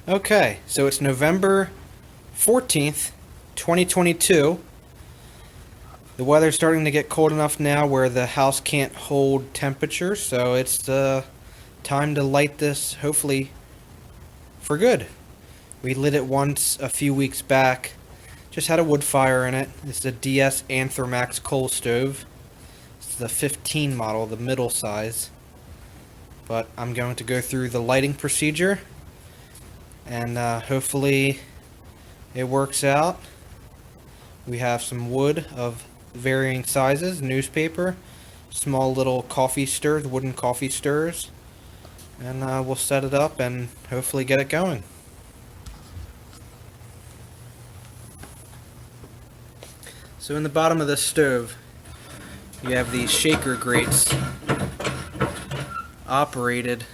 Okay, so it's November 14th, 2022. The weather's starting to get cold enough now where the house can't hold temperature, so it's time to light this, hopefully, for good. We lit it once a few weeks back. Just had a wood fire in it. It's the DS Anthra-Max coal stove. It's the 15 model, the middle size. But I'm going to go through the lighting procedure, and hopefully it works out. We have some wood of varying sizes, newspaper, small little coffee stirrers, wooden coffee stirrers, and we'll set it up and hopefully get it going. So in the bottom of this stove, you have these shaker grates operated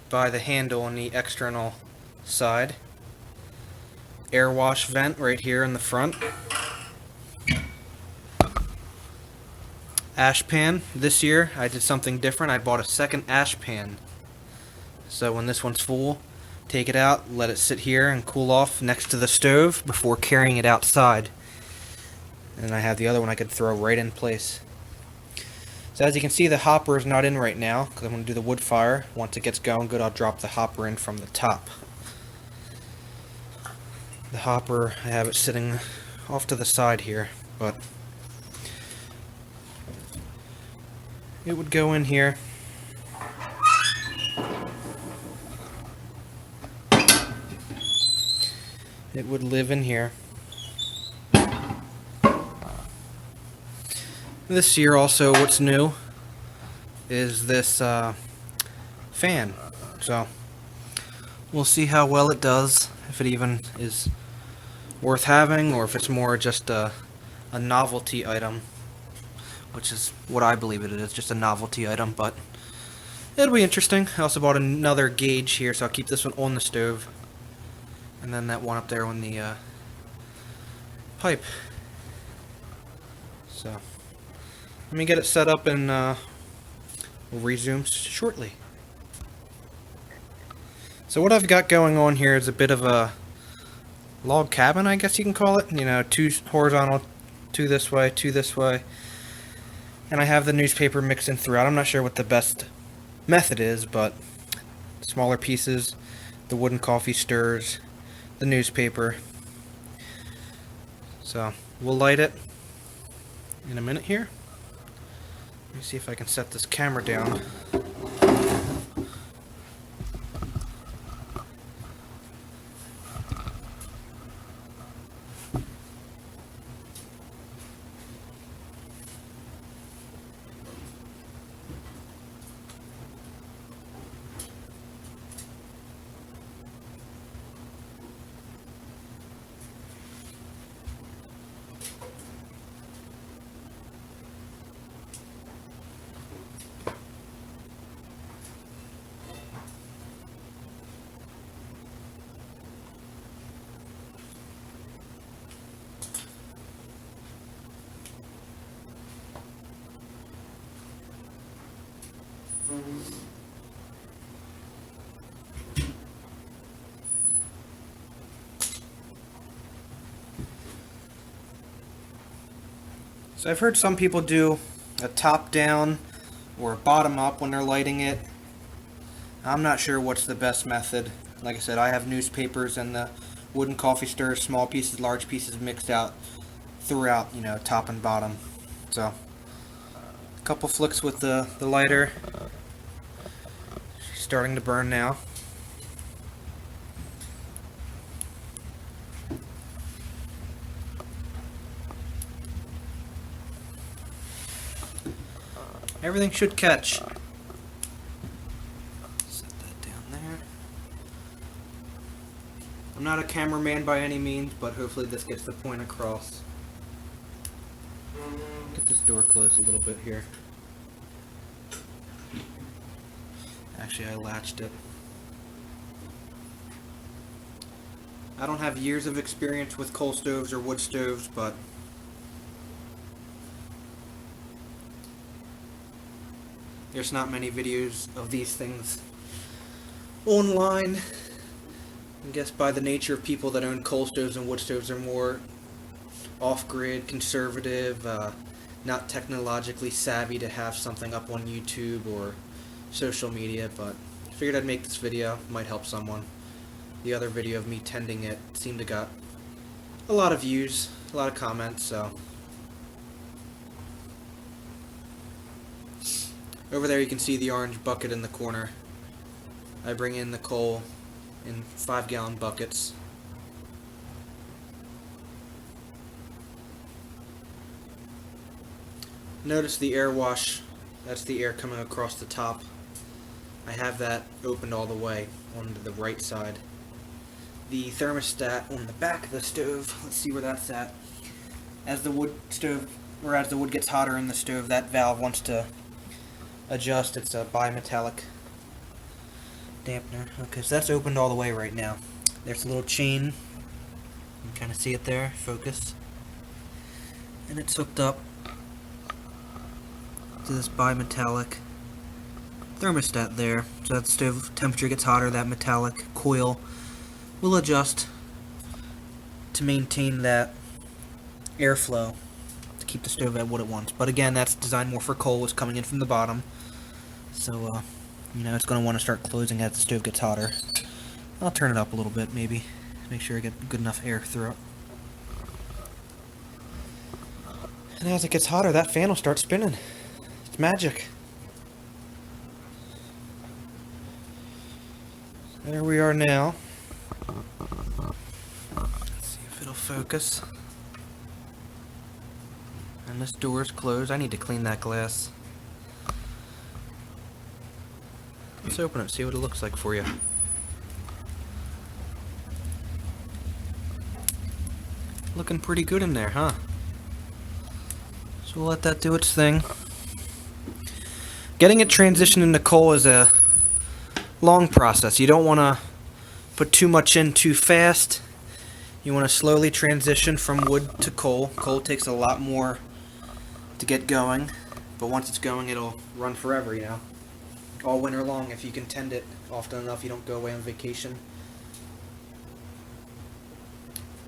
by the handle on the external side. Air wash vent right here in the front. Ash pan. This year I did something different. I bought a second ash pan. So when this one's full, take it out, let it sit here and cool off next to the stove before carrying it outside. And I have the other one I could throw right in place. So as you can see, the hopper is not in right now because I'm going to do the wood fire. Once it gets going good, I'll drop the hopper in from the top. The hopper, I have it sitting off to the side here, but it would go in here. It would live in here. This year also, what's new is this fan. So we'll see how well it does, if it even is worth having, or if it's more just a novelty item, which is what I believe it is, just a novelty item, but it'll be interesting. I also bought another gauge here, so I'll keep this one on the stove, and then that one up there on the pipe. So let me get it set up, and we'll resume shortly. So what I've got going on here is a bit of a log cabin, I guess you can call it. You know, two horizontal, two this way, two this way. And I have the newspaper mixed in throughout. I'm not sure what the best method is, but smaller pieces, the wooden coffee stirrers, the newspaper. So we'll light it in a minute here. Let me see if I can set this camera down. So I've heard some people do a top down or a bottom up when they're lighting it. I'm not sure what's the best method. Like I said, I have newspapers and the wooden coffee stirrers, small pieces, large pieces mixed out throughout, you know, top and bottom. So a couple flicks with the lighter. She's starting to burn now. Everything should catch. Set that down there. I'm not a cameraman by any means, but hopefully this gets the point across. Get this door closed a little bit here. Actually, I latched it. I don't have years of experience with coal stoves or wood stoves, but there's not many videos of these things online, I guess by the nature of people that own coal stoves and wood stoves are more off-grid, conservative, not technologically savvy to have something up on YouTube or social media, but I figured I'd make this video, might help someone. The other video of me tending it seemed to got a lot of views, a lot of comments, so. Over there you can see the orange bucket in the corner. I bring in the coal in 5-gallon buckets. Notice the air wash, that's the air coming across the top. I have that opened all the way on the right side. The thermostat on the back of the stove, let's see where that's at. As the wood gets hotter in the stove, that valve wants to adjust. It's a bimetallic dampener. Okay, so that's opened all the way right now. There's a little chain. You can kind of see it there, focus. And it's hooked up to this bimetallic thermostat there. So that the stove temperature gets hotter, that metallic coil will adjust to maintain that airflow to keep the stove at what it wants. But again, that's designed more for coal. It's coming in from the bottom. So, it's going to want to start closing as the stove gets hotter. I'll turn it up a little bit, maybe. Make sure I get good enough air through it. And as it gets hotter, that fan will start spinning. It's magic. There we are now. Let's see if it'll focus. And this door is closed. I need to clean that glass. Let's open it, see what it looks like for you. Looking pretty good in there, huh? So we'll let that do its thing. Getting it transitioned into coal is a long process. You don't want to put too much in too fast. You want to slowly transition from wood to coal. Coal takes a lot more to get going, but once it's going, it'll run forever, all winter long. If you can tend it often enough, you don't go away on vacation.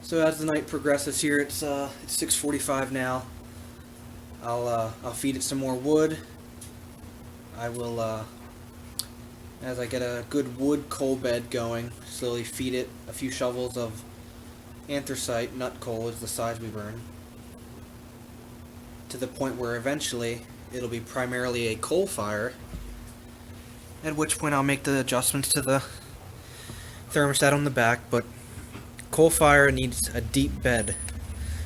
So as the night progresses here, it's 6:45 now. I'll feed it some more wood. I will, as I get a good wood coal bed going, slowly feed it a few shovels of anthracite nut coal is the size we burn, to the point where eventually it'll be primarily a coal fire, at which point I'll make the adjustments to the thermostat on the back. But coal fire needs a deep bed.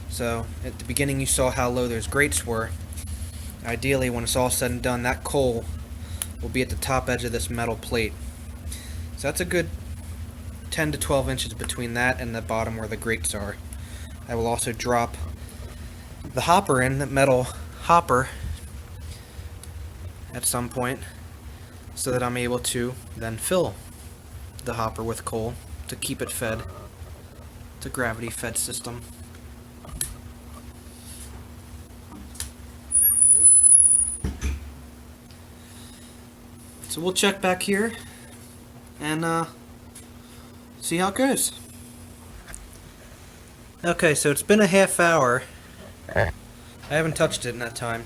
So at the beginning you saw how low those grates were. Ideally, when it's all said and done, that coal will be at the top edge of this metal plate. So that's a good 10 to 12 inches between that and the bottom where the grates are. I will also drop the hopper in, the metal hopper, at some point, so that I'm able to then fill the hopper with coal to keep it fed. It's a gravity fed system. So we'll check back here and see how it goes. Okay, so it's been a half hour. I haven't touched it in that time.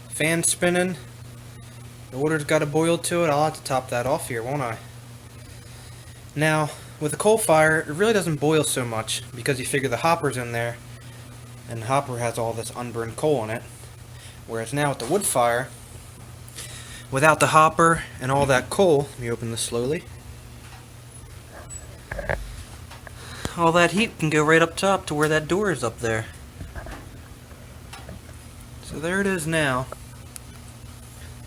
Fan spinning. The water's got a boil to it. I'll have to top that off here, won't I? Now, with a coal fire, it really doesn't boil so much because you figure the hopper's in there, and the hopper has all this unburned coal in it. Whereas now with the wood fire, without the hopper and all that coal, let me open this slowly. All that heat can go right up top to where that door is up there. So there it is now.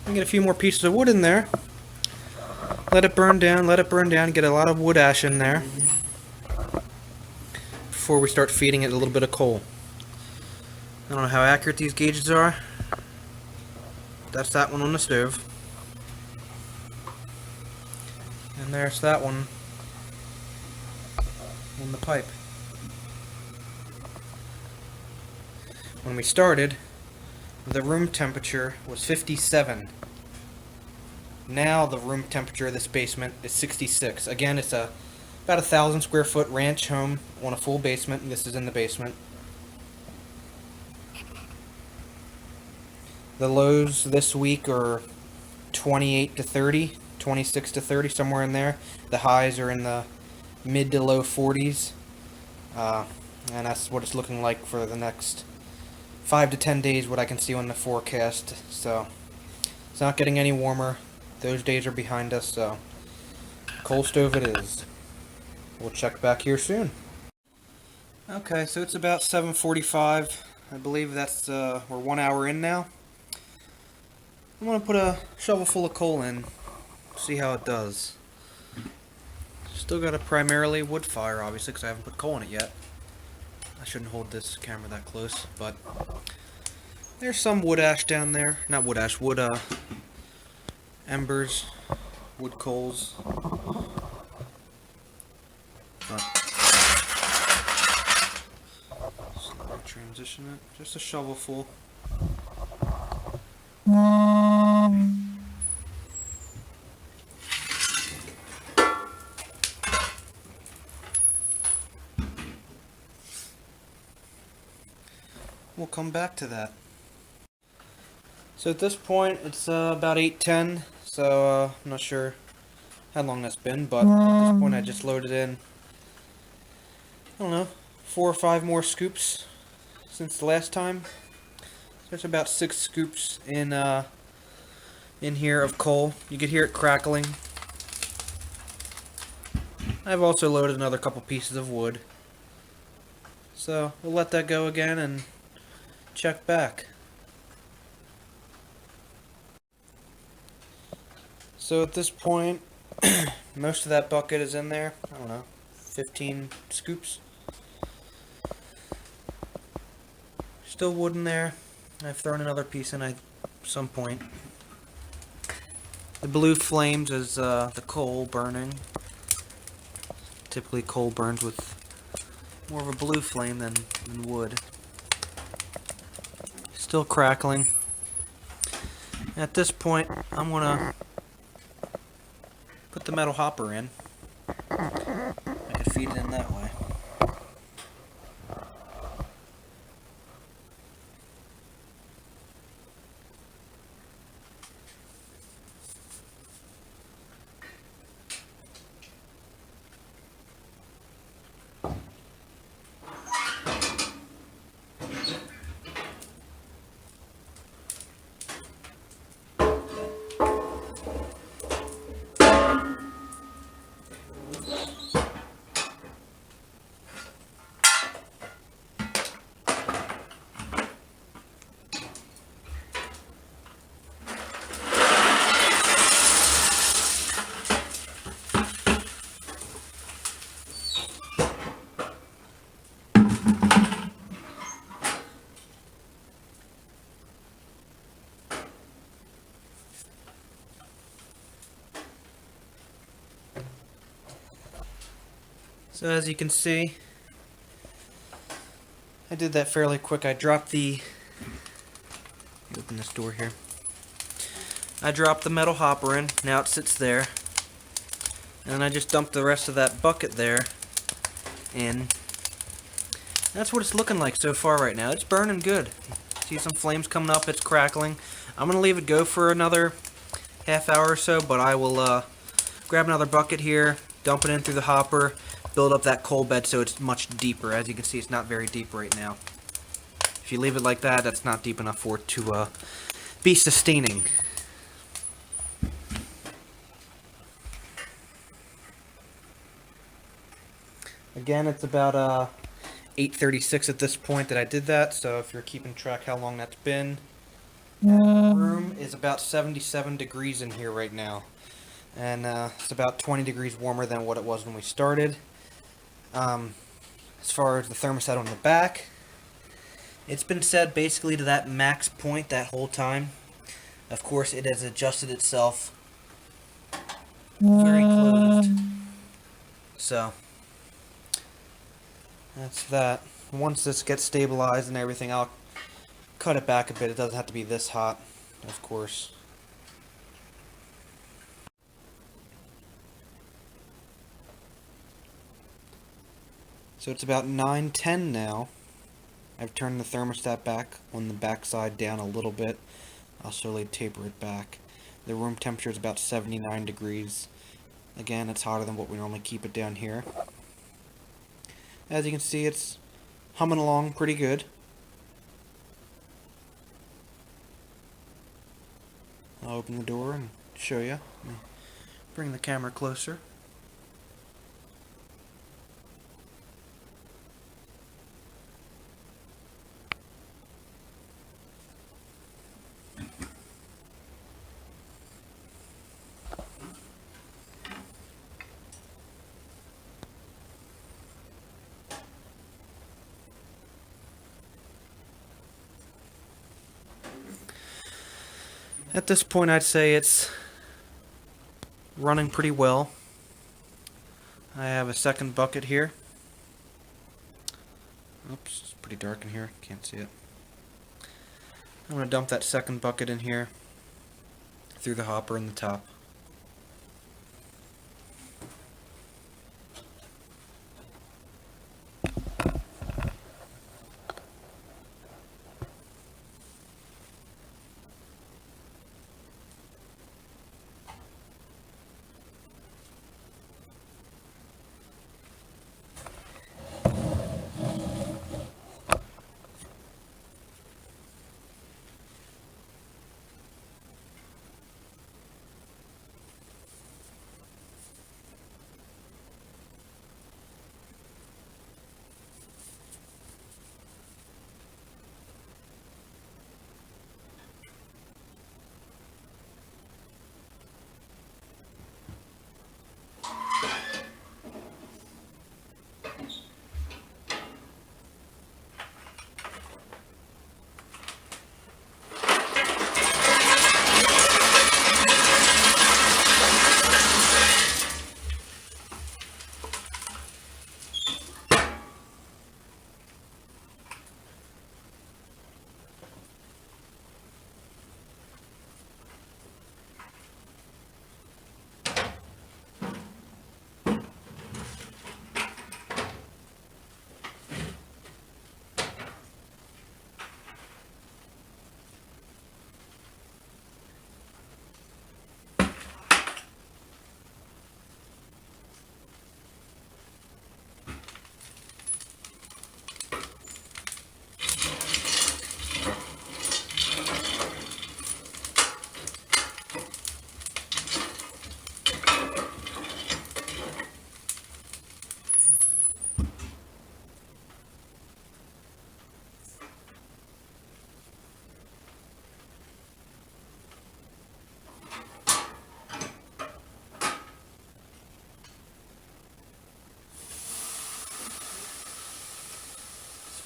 Get a few more pieces of wood in there. Let it burn down, get a lot of wood ash in there before we start feeding it a little bit of coal. I don't know how accurate these gauges are. That's that one on the stove. And there's that one on the pipe. When we started, the room temperature was 57. Now the room temperature of this basement is 66. Again, it's a About 1,000 square foot ranch home on a full basement. This is in the basement. The lows this week are 28 to 30, 26 to 30, somewhere in there. The highs are in the mid to low 40s. Uh, and that's what it's looking like for the next 5 to 10 days, what I can see on the forecast. So it's not getting any warmer. Those days are behind us, so coal stove it is. We'll check back here soon. Okay, so it's about 7:45. I believe that's we're 1 hour in now. I'm gonna put a shovel full of coal in, see how it does. Still got a primarily wood fire, obviously, because I haven't put coal in it yet. I shouldn't hold this camera that close, but there's some wood ash down there. Not wood ash, wood embers, wood coals. But slowly transition it. Just a shovel full. We'll come back to that. So at this point, it's about 8:10. So I'm not sure how long that's been, but at this point, I just loaded in, I don't know, 4 or 5 more scoops since the last time. So there's about 6 scoops in here of coal. You could hear it crackling. I've also loaded another couple pieces of wood. So we'll let that go again and check back. So at this point, most of that bucket is in there. I don't know, 15 scoops. Still wood in there. I've thrown another piece in at some point. The blue flames is the coal burning. Typically coal burns with more of a blue flame than wood. Still crackling. At this point, I'm gonna put the metal hopper in. I can feed it in that way. So as you can see, I did that fairly quick. I dropped the, open this door here. I dropped the metal hopper in, now it sits there. And then I just dumped the rest of that bucket there in. That's what it's looking like so far right now. It's burning good. See some flames coming up, it's crackling. I'm going to leave it go for another half hour or so, but I will grab another bucket here, dump it in through the hopper, build up that coal bed so it's much deeper. As you can see, it's not very deep right now. If you leave it like that, that's not deep enough for it to be sustaining. Again, it's about 8:36 at this point that I did that, so if you're keeping track how long that's been. The room is about 77 degrees in here right now, and it's about 20 degrees warmer than what it was when we started. As far as the thermostat on the back, it's been set basically to that max point that whole time. Of course, it has adjusted itself very closed. So that's that. Once this gets stabilized and everything, I'll cut it back a bit. It doesn't have to be this hot, of course. So it's about 9:10 now. I've turned the thermostat back on the back side down a little bit. I'll slowly taper it back. The room temperature is about 79 degrees. Again, it's hotter than what we normally keep it down here. As you can see, it's humming along pretty good. I'll open the door and show you. Bring the camera closer. At this point, I'd say it's running pretty well. I have a second bucket here. Oops, it's pretty dark in here. Can't see it. I'm going to dump that second bucket in here through the hopper in the top.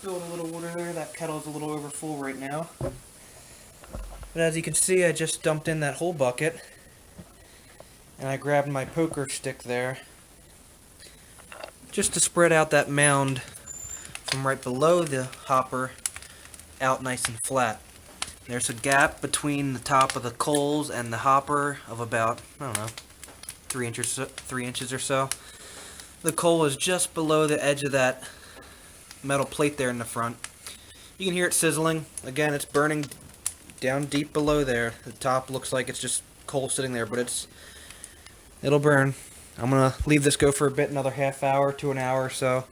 Spilled a little water there. That kettle's a little over full right now. But as you can see, I just dumped in that whole bucket. And I grabbed my poker stick there just to spread out that mound from right below the hopper out nice and flat. There's a gap between the top of the coals and the hopper of about, I don't know, 3 inches or so. The coal is just below the edge of that metal plate there in the front. You can hear it sizzling. Again, it's burning down deep below there. The top looks like it's just coal sitting there, but it'll burn. I'm gonna leave this go for a bit, another half hour to an hour or so.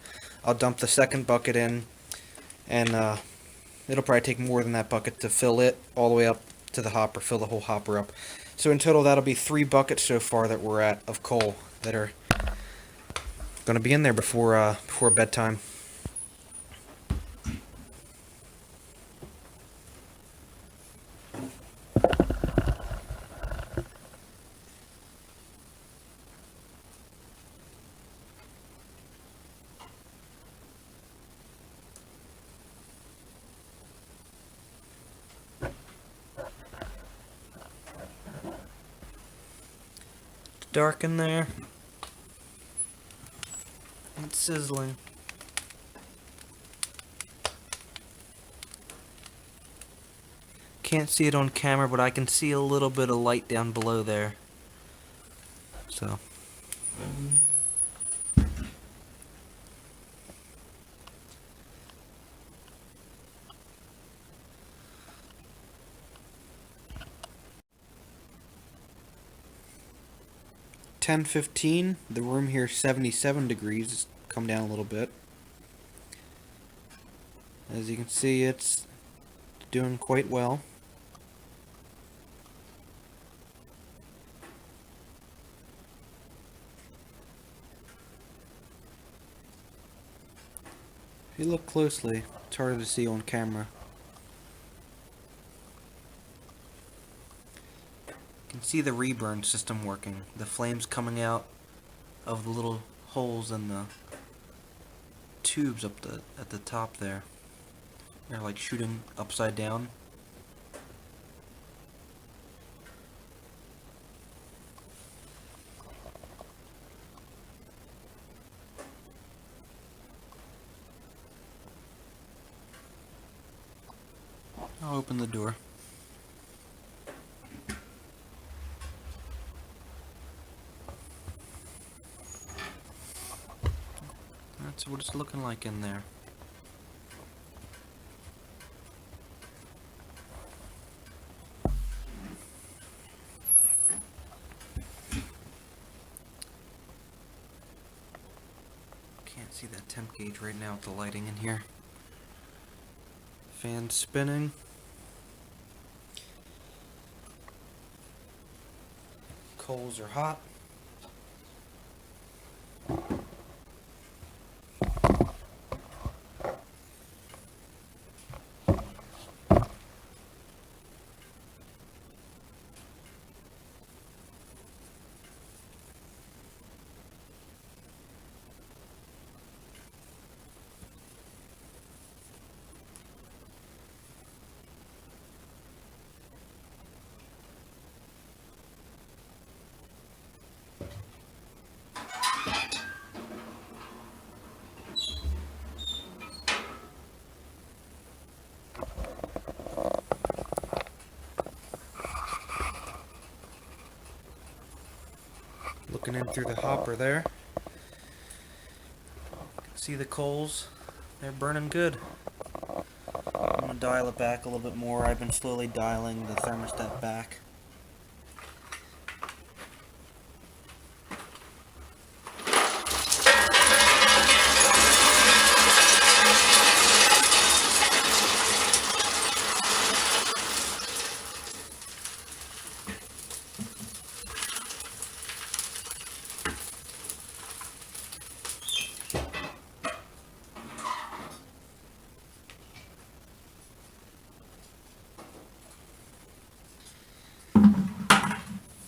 I'll dump the second bucket in, and it'll probably take more than that bucket to fill it all the way up to the hopper, fill the whole hopper up. So in total, that'll be 3 buckets so far that we're at of coal that are gonna be in there before bedtime. Dark in there. It's sizzling. Can't see it on camera, but I can see a little bit of light down below there. So 10:15. The room here is 77 degrees. It's come down a little bit. As you can see, it's doing quite well. If you look closely, it's harder to see on camera. You can see the reburn system working. The flames coming out of the little holes in the tubes at the top there. They're like shooting upside down. I'll open the door. That's what it's looking like in there. Can't see that temp gauge right now with the lighting in here. Fan spinning. Coals are hot. Looking in through the hopper there. See the coals? They're burning good. I'm gonna dial it back a little bit more. I've been slowly dialing the thermostat back.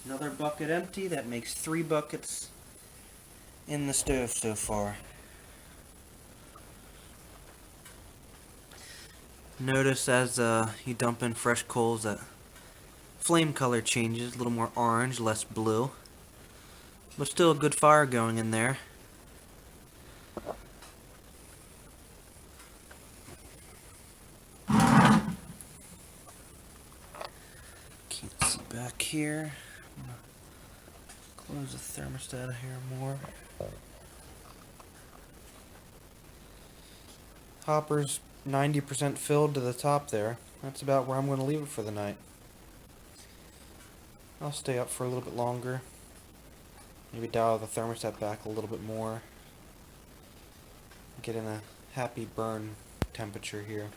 Another bucket empty. That makes 3 buckets in the stove so far. Notice as you dump in fresh coals that flame color changes, a little more orange, less blue. But still a good fire going in there. Can't see back here. I'm gonna close the thermostat here more. Hopper's 90% filled to the top there. That's about where I'm going to leave it for the night. I'll stay up for a little bit longer. Maybe dial the thermostat back a little bit more. Get in a happy burn temperature here.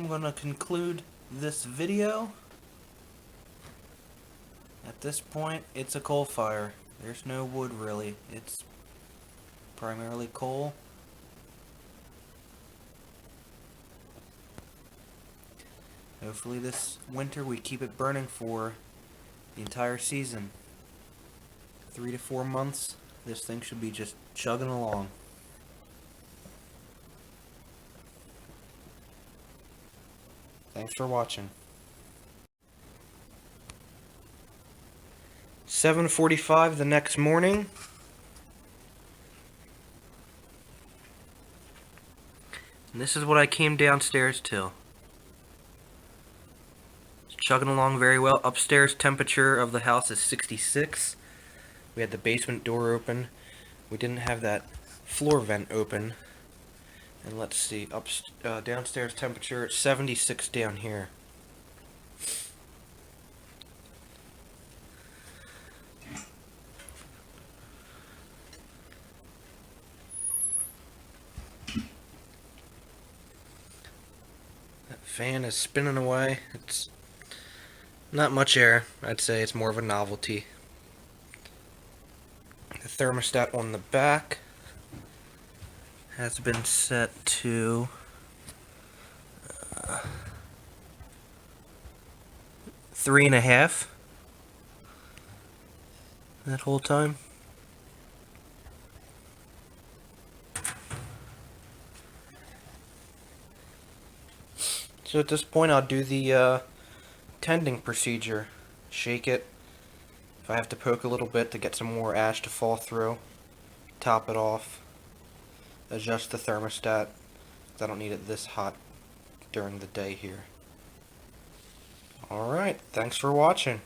I'm going to conclude this video. At this point, it's a coal fire. There's no wood really. It's primarily coal. Hopefully this winter we keep it burning for the entire season. 3 to 4 months, this thing should be just chugging along. Thanks for watching. 7:45 the next morning. And this is what I came downstairs to. It's chugging along very well. Upstairs temperature of the house is 66. We had the basement door open. We didn't have that floor vent open. And let's see, downstairs temperature 76 down here. That fan is spinning away. It's not much air. I'd say it's more of a novelty. The thermostat on the back has been set to 3.5 that whole time. So at this point I'll do the tending procedure. Shake it. If I have to poke a little bit to get some more ash to fall through, top it off. Adjust the thermostat, because I don't need it this hot during the day here. Alright, thanks for watching.